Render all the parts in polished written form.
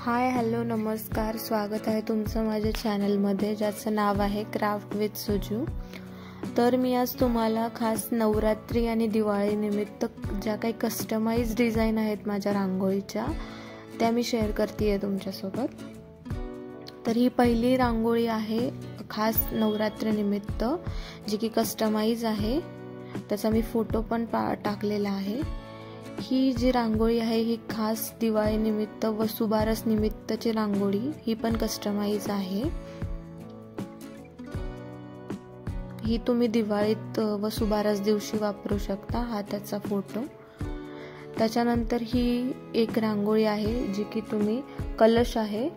Hi hello नमस्कार, स्वागत आहे तुमचं माझ्या चॅनलमध्ये ज्याचं नाव आहे क्राफ्ट विथ सुजू। तर मी आज तुम्हाला खास नवरात्री आणि दिवाळी निमित्त ज्या काही कस्टमाइज डिझाईन आहेत माझ्या रांगोळीच्या त्या मी शेअर करते आहे तुमच्यासोबत। तर ही पहिली रांगोळी आहे खास नवरात्री निमित्त जी की कस्टमाइज आहे, त्याचा मी फोटो पण टाकलेला आहे। ही जी रांगोळी आहे ही खास दिवाळी निमित्त वसुबारस निमित्तची रांगोळी, ही पण कस्टमाइज आहे। ही तुम्ही दिवाळीत वसुबारस दिवशी वापरू शकता, हा त्याचा फोटो। त्याच्यानंतर ही एक रांगोळी आहे जी की तुम्ही कलश आहे,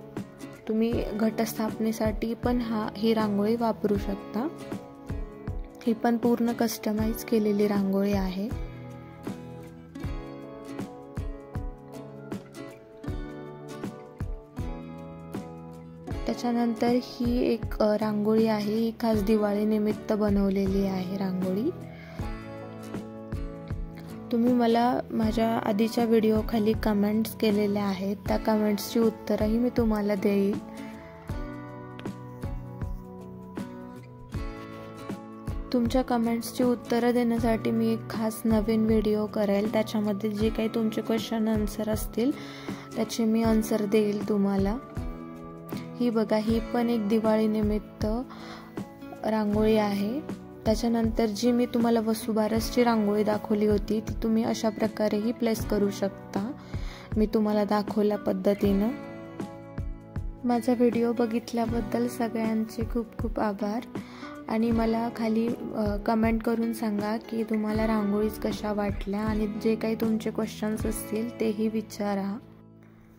तुम्ही घटस्थापनेसाठी पण ही रांगोळी वापरू शकता। ही पण पूर्ण कस्टमाइज केलेली रांगोळी आहे। त्याच्यानंतर ही एक रांगोळी आहे, ही खास दिवाळी निमित्त बनवलेली आहे रांगोळी। तुम्ही मला माझ्या आधीच्या व्हिडिओ खाली कमेंट्स केलेल्या आहेत, त्या कमेंट्सची उत्तरही मी तुम्हाला देईल। तुमच्या कमेंट्सची उत्तरं देण्यासाठी मी एक खास नवीन व्हिडिओ करेल, त्याच्यामध्ये जे काही तुमचे क्वेश्चन आन्सर असतील त्याचे मी आन्सर देईल तुम्हाला। ही बघा, ही पण एक दिवाळी निमित्त रांगोळी आहे। त्याच्यानंतर जी मी तुम्हाला वसुबारसची रांगोळी दाखवली होती ती तुम्ही अशा प्रकारेही प्लेस करू शकता, मी तुम्हाला दाखवल्या पद्धतीनं। माझा व्हिडिओ बघितल्याबद्दल सगळ्यांचे खूप खूप आभार आणि मला खाली कमेंट करून सांगा की तुम्हाला रांगोळीज कशा वाटल्या आणि जे काही तुमचे क्वेश्चन्स असतील तेही विचारा।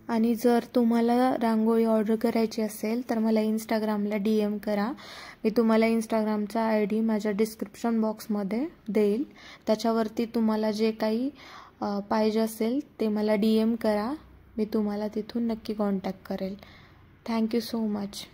आणि जर तुम्हाला रांगोळी ऑर्डर करायची असेल तर मला इंस्टाग्रामला DM करा, मी तुम्हाला इंस्टाग्रामचा ID माझ्या डिस्क्रिप्शन बॉक्समध्ये देईल, त्याच्यावरती तुम्हाला जे काही पाहिजे असेल ते मला DM करा, मी तुम्हाला तिथून नक्की कॉन्टॅक्ट करेल। Thank you so much.